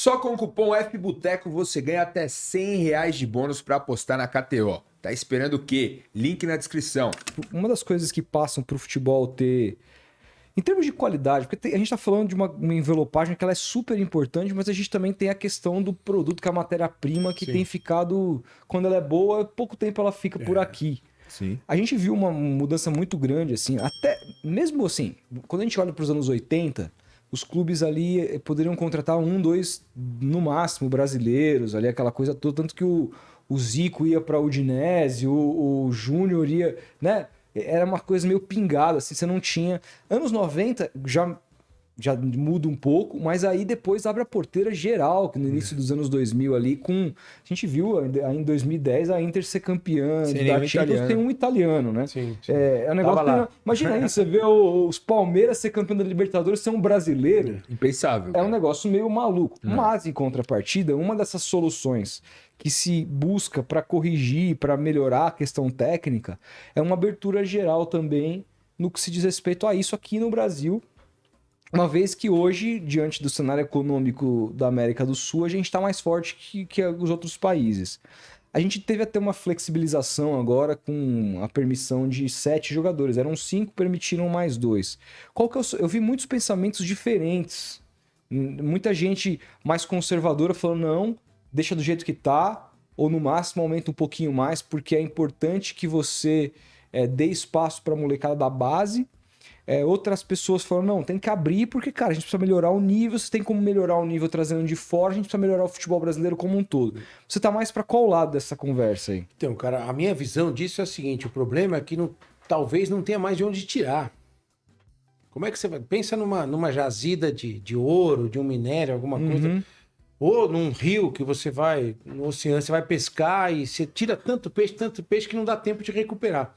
Só com o cupom FBUTECO você ganha até R$100 de bônus para apostar na KTO. Tá esperando o quê? Link na descrição. Uma das coisas que passam pro futebol ter... Em termos de qualidade, porque a gente está falando de uma envelopagem que ela é super importante, mas a gente também tem a questão do produto, que é a matéria-prima, que tem ficado... Quando ela é boa, pouco tempo ela fica por aqui. Sim. A gente viu uma mudança muito grande, assim, até mesmo assim, quando a gente olha para os anos 80, os clubes ali poderiam contratar 1, 2, no máximo, brasileiros, ali aquela coisa toda, tanto que o Zico ia para a Udinese, o Júnior ia, né? Era uma coisa meio pingada, assim, você não tinha... Anos 90 já muda um pouco, mas aí depois abre a porteira geral, que no início dos anos 2000 ali, com... A gente viu aí em 2010 a Inter ser campeã da Champions, tem um italiano, né? Sim. É um negócio que, imagina aí, você vê os Palmeiras ser campeão da Libertadores, ser um brasileiro. Impensável. É um negócio meio maluco. Mas, em contrapartida, uma dessas soluções que se busca para corrigir, para melhorar a questão técnica, é uma abertura geral também no que se diz respeito a isso aqui no Brasil. Uma vez que hoje, diante do cenário econômico da América do Sul, a gente está mais forte que os outros países. A gente teve até uma flexibilização agora com a permissão de 7 jogadores. Eram 5, permitiram mais 2. Eu vi muitos pensamentos diferentes. Muita gente mais conservadora falando, não, deixa do jeito que tá, ou no máximo aumenta um pouquinho mais, porque é importante que você dê espaço para a molecada da base. Outras pessoas falam, não, tem que abrir porque, cara, a gente precisa melhorar o nível, você tem como melhorar o nível trazendo de fora, a gente precisa melhorar o futebol brasileiro como um todo. Você tá mais para qual lado dessa conversa aí? Então, cara, a minha visão disso é a seguinte, o problema é que talvez não tenha mais de onde tirar. Como é que você vai... Pensa numa jazida de ouro, de um minério, alguma coisa, ou num rio que você vai, no oceano, você vai pescar e você tira tanto peixe que não dá tempo de recuperar.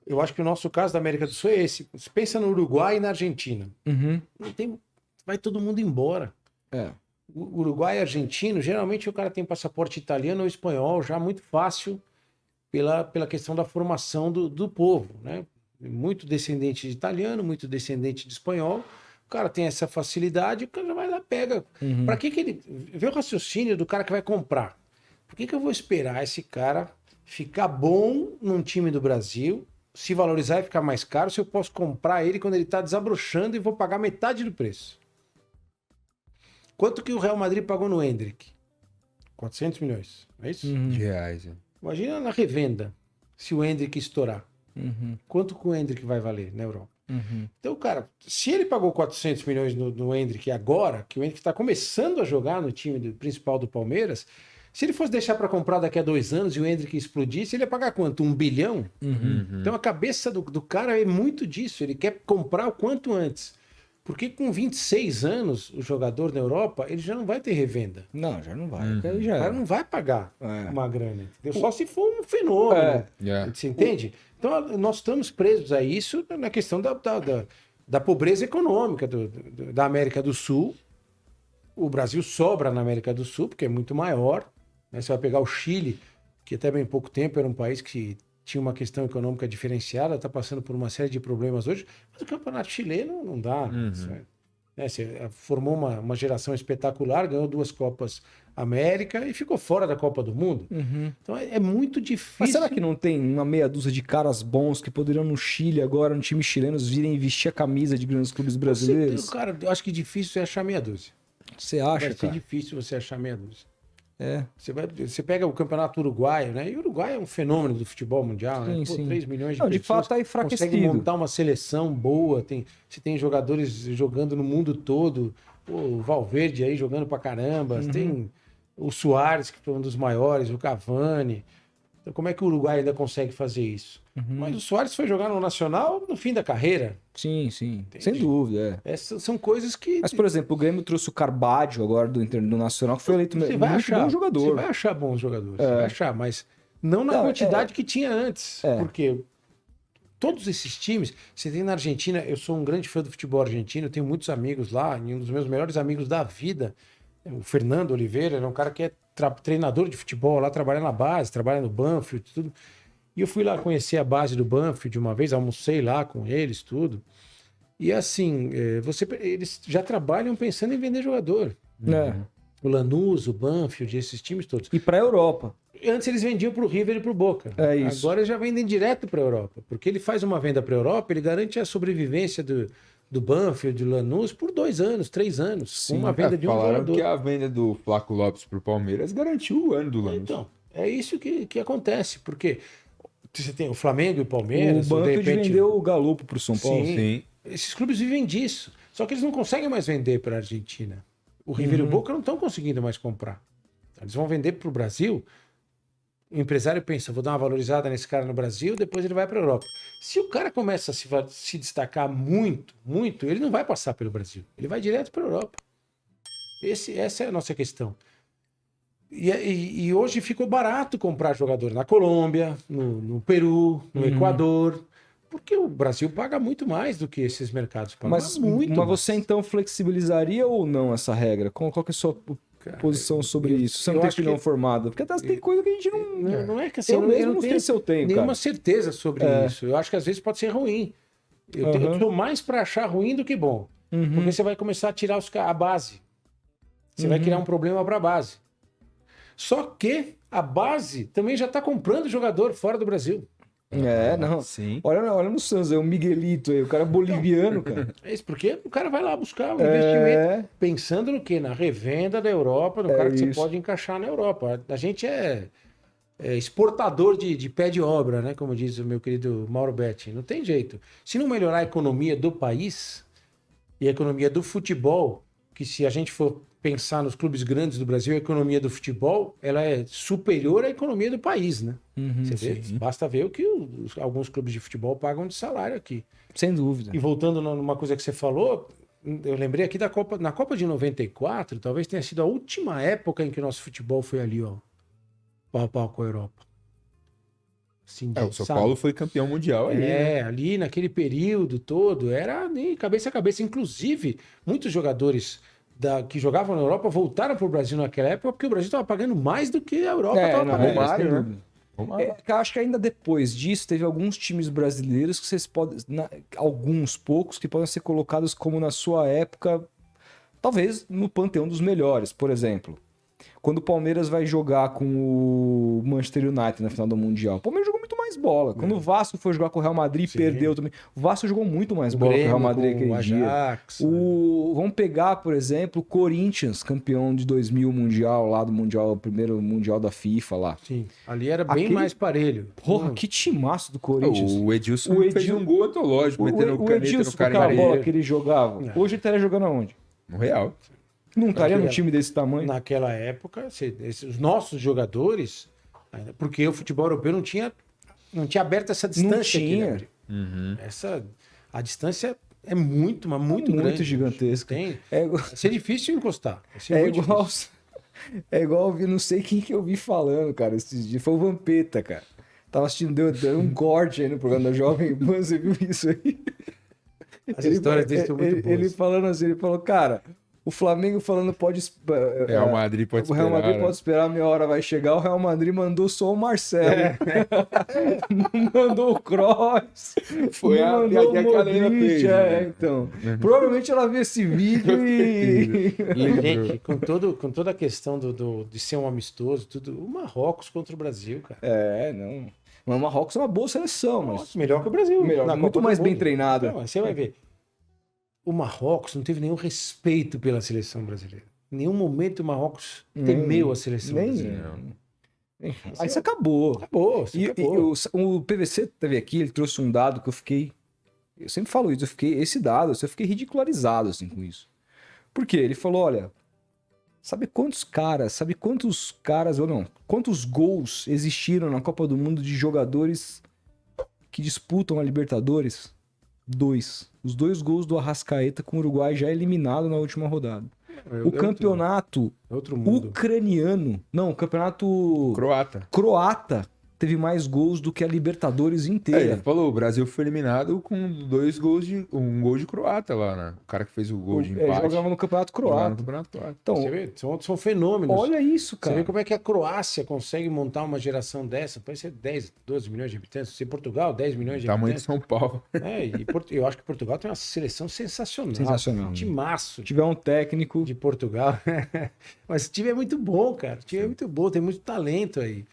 Eu acho que o nosso caso da América do Sul é esse. Você pensa no Uruguai e na Argentina. Não tem... Vai todo mundo embora. O Uruguai e argentino, geralmente o cara tem passaporte italiano ou espanhol, já muito fácil pela questão da formação do povo, né? Muito descendente de italiano, muito descendente de espanhol. O cara tem essa facilidade, o cara já vai lá, pega. Para que ele... Vê o raciocínio do cara que vai comprar. Por que eu vou esperar esse cara ficar bom num time do Brasil, se valorizar e ficar mais caro, se eu posso comprar ele quando ele está desabrochando e vou pagar metade do preço? Quanto que o Real Madrid pagou no Endrick? 400 milhões, é isso? De reais. Imagina na revenda, se o Endrick estourar. Quanto que o Endrick vai valer na Europa? Então, cara, se ele pagou 400 milhões no Endrick agora, que o Endrick está começando a jogar no time principal do Palmeiras, se ele fosse deixar para comprar daqui a 2 anos e o Endrick explodisse, ele ia pagar quanto? 1 bilhão? Então a cabeça do cara é muito disso. Ele quer comprar o quanto antes. Porque com 26 anos, o jogador na Europa, ele já não vai ter revenda. Não, já não vai. O cara não vai pagar uma grana. Entendeu? Só se for um fenômeno. Você entende? Então nós estamos presos a isso na questão da pobreza econômica da América do Sul. O Brasil sobra na América do Sul, porque é muito maior. Você vai pegar o Chile, que até bem pouco tempo era um país que tinha uma questão econômica diferenciada, está passando por uma série de problemas hoje, mas o campeonato chileno não dá. Você formou uma geração espetacular, ganhou 2 Copas América e ficou fora da Copa do Mundo. Então é muito difícil. Mas será que não tem uma meia dúzia de caras bons que poderiam no Chile agora, no time chileno, virem vestir a camisa de grandes clubes brasileiros? Cara, eu acho que difícil é achar meia dúzia. Você acha, Vai ser difícil você achar meia dúzia. Você pega o campeonato uruguaio, né? E o Uruguai é um fenômeno do futebol mundial, né? 3 milhões de pessoas. De fato, tá enfraquecido. Consegue montar uma seleção boa. Você tem jogadores jogando no mundo todo. O Valverde aí jogando pra caramba. Tem o Suárez, que foi um dos maiores, o Cavani. Então, como é que o Uruguai ainda consegue fazer isso? Mas o Suárez foi jogar no Nacional no fim da carreira. Sim. Sem dúvida. Essas são coisas que... Mas, por exemplo, o Grêmio trouxe o Carbadio agora do Nacional, que foi eleito muito bom jogador. Você vai achar bons jogadores. Você vai achar, mas não na quantidade que tinha antes. Porque todos esses times... Você tem na Argentina... Eu sou um grande fã do futebol argentino. Eu tenho muitos amigos lá. E um dos meus melhores amigos da vida, o Fernando Oliveira, é um cara que é treinador de futebol lá, trabalha na base, trabalha no Banfield, tudo. E eu fui lá conhecer a base do Banfield uma vez, almocei lá com eles, tudo. E assim, eles já trabalham pensando em vender jogador. O Lanús, o Banfield, esses times todos. E pra Europa. Antes eles vendiam para o River e para o Boca. É isso. Agora eles já vendem direto para a Europa. Porque ele faz uma venda para a Europa, ele garante a sobrevivência do Banfield, do Lanús, por 2 anos, 3 anos. Sim. Com uma venda de um Falaram jogador. que a venda do Flaco Lopes pro Palmeiras garantiu o ano do Lanús. Então, é isso que acontece. Porque você tem o Flamengo e o Palmeiras. O ou de Banfield repente- vendeu o Galo pro São Paulo. Sim. Esses clubes vivem disso. Só que eles não conseguem mais vender para a Argentina. O River e o Boca não estão conseguindo mais comprar. Eles vão vender para o Brasil. O empresário pensa, vou dar uma valorizada nesse cara no Brasil, depois ele vai para a Europa. Se o cara começa a se destacar muito, muito, ele não vai passar pelo Brasil. Ele vai direto para a Europa. Essa é a nossa questão. E hoje ficou barato comprar jogador na Colômbia, no Peru, no Equador, porque o Brasil paga muito mais do que esses mercados pagam. Mas você então flexibilizaria ou não essa regra? Qual que é a sua posição sobre isso? Você não tem opinião formada? Porque até tem coisa que a gente não... Não é que assim, eu mesmo não sei se eu tenho, nenhuma cara. certeza sobre isso. Eu acho que às vezes pode ser ruim. Eu tô mais para achar ruim do que bom. Porque você vai começar a tirar a base. Você vai criar um problema para a base. Só que a base também já está comprando jogador fora do Brasil. Não. Sim. Olha no Santos, o Miguelito aí, o cara é boliviano, cara. É isso, porque o cara vai lá buscar um investimento pensando no quê? Na revenda da Europa, no cara que você pode encaixar na Europa. A gente é exportador de pé de obra, né? Como diz o meu querido Mauro Betti. Não tem jeito. Se não melhorar a economia do país e a economia do futebol, que se a gente for pensar nos clubes grandes do Brasil, a economia do futebol ela é superior à economia do país, né? Você vê, basta ver o que alguns clubes de futebol pagam de salário aqui. Sem dúvida. E voltando numa coisa que você falou, eu lembrei aqui na Copa de 94, talvez tenha sido a última época em que o nosso futebol foi ali, ó, pau a pau com a Europa. Assim, O São Paulo foi campeão mundial ali. né? ali naquele período todo, era nem cabeça a cabeça. Inclusive, muitos jogadores que jogavam na Europa voltaram para o Brasil naquela época porque o Brasil estava pagando mais do que a Europa estava pagando. Romário, sem né? dúvida. Romário. Eu acho que ainda depois disso, teve alguns times brasileiros que vocês podem. Alguns poucos que podem ser colocados como na sua época, talvez no panteão dos melhores. Por exemplo, quando o Palmeiras vai jogar com o Manchester United na final do Mundial, o Palmeiras jogou muito mais bola. Quando o Vasco foi jogar com o Real Madrid, perdeu também. O Vasco jogou muito mais bola que o Real Madrid aquele dia. Vamos pegar, por exemplo, o Corinthians, campeão de 2000 Mundial, lá do Mundial, primeiro Mundial da FIFA lá. Sim, ali era bem mais parelho. Porra, que timaço do Corinthians. O Edilson fez um gol antológico, metendo o caneta Edilson, no com aquela cara. bola que ele jogava, hoje ele estaria jogando aonde? No Real. Não estaria num time desse tamanho? Naquela época, os nossos jogadores, porque o futebol europeu não tinha aberto essa distância aqui, né? A distância é muito, mas muito grande. Muito gigantesca. Vai ser difícil encostar. É igual eu vi, não sei quem que eu vi falando, cara, esses dias. Foi o Vampeta, cara. Tava assistindo, deu um corte aí no programa da Jovem Pan, você viu isso aí? As histórias dele são muito boas. Ele falando assim, ele falou, cara, o Flamengo falando pode... Real Madrid pode esperar. O Real Madrid pode esperar, minha hora vai chegar. O Real Madrid mandou só o Marcelo. Não mandou o Kroos. Foi a piadinha que a Leila fez. Então. Provavelmente ela viu esse vídeo e... Gente, com toda a questão de ser um amistoso, tudo, o Marrocos contra o Brasil, cara. Não. Mas o Marrocos é uma boa seleção, mas... Melhor que o Brasil. Muito mais bem treinada. Não, você vai ver. O Marrocos não teve nenhum respeito pela seleção brasileira. Em nenhum momento o Marrocos temeu a seleção brasileira. Aí isso acabou. Acabou. O PVC teve aqui, ele trouxe um dado que eu fiquei... Eu sempre falo isso, eu fiquei ridicularizado assim, com isso. Por quê? Ele falou, olha... quantos gols existiram na Copa do Mundo de jogadores que disputam a Libertadores? 2. Os 2 gols do Arrascaeta com o Uruguai já eliminado na última rodada. O campeonato ucraniano... Não, o campeonato... Croata. teve mais gols do que a Libertadores Ele inteira. falou, o Brasil foi eliminado com um gol de croata lá, né? O cara que fez o gol de empate. Jogava no Campeonato jogava Croata. no Campeonato Croata. Então, Você vê, são fenômenos. olha isso, Você vê cara. como é que a Croácia consegue montar uma geração dessa. Pode ser 10, 12 milhões de habitantes. Se Portugal, 10 milhões de Tamanho de habitantes. São Paulo. Eu acho que Portugal tem uma seleção sensacional. Sensacional. Um timaço Se tiver um técnico, de Portugal. Mas o time é muito bom, cara. O time é muito bom, tem muito talento aí.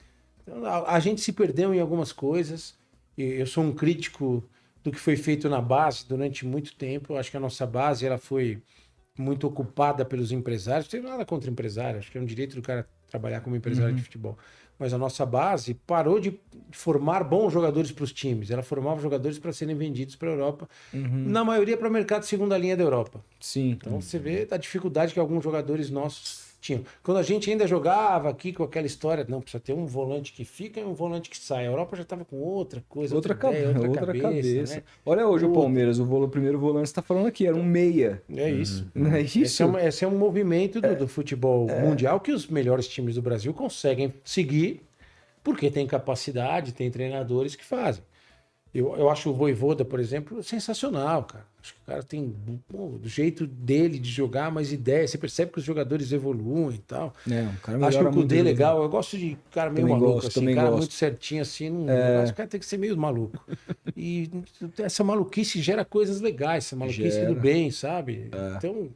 Então, a gente se perdeu em algumas coisas. Eu sou um crítico do que foi feito na base durante muito tempo. Eu acho que a nossa base ela foi muito ocupada pelos empresários. Não tem nada contra empresário, acho que é um direito do cara trabalhar como empresário de futebol. Mas a nossa base parou de formar bons jogadores para os times. Ela formava jogadores para serem vendidos para a Europa, na maioria para o mercado de segunda linha da Europa. sim. Então você vê a dificuldade que alguns jogadores nossos tinham. Quando a gente ainda jogava aqui com aquela história, não, precisa ter um volante que fica e um volante que sai. A Europa já estava com outra coisa, Outra ideia, cabeça. né? Olha hoje o Outra. Palmeiras, o primeiro volante está falando aqui, era um meia. É isso. Não é isso? Esse é um movimento do futebol mundial que os melhores times do Brasil conseguem seguir porque tem capacidade, tem treinadores que fazem. Eu acho o Vojvoda, por exemplo, sensacional, cara. Acho que o cara tem do jeito dele de jogar, mais ideia. Você percebe que os jogadores evoluem e tal. Um cara Acho que melhora o muito Kudê é ele. legal. Eu gosto de cara meio Também maluco, gosto, assim. também Cara gosto. muito certinho, assim. Não, acho que o cara tem que ser meio maluco. E essa maluquice gera coisas legais. Essa maluquice Gera. do bem, sabe? Então,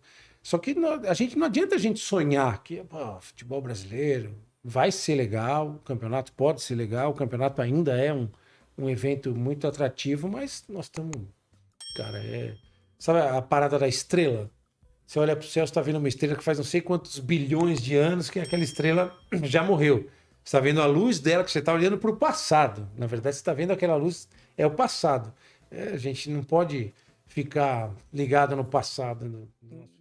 só que não adianta a gente sonhar que futebol brasileiro vai ser legal, o campeonato pode ser legal, o campeonato ainda é um evento muito atrativo, mas nós estamos... Cara, sabe a parada da estrela? Você olha para o céu, você está vendo uma estrela que faz não sei quantos bilhões de anos que aquela estrela já morreu. Você está vendo a luz dela, que você está olhando para o passado. Na verdade, você está vendo aquela luz, é o passado. A gente não pode ficar ligado no passado. No nosso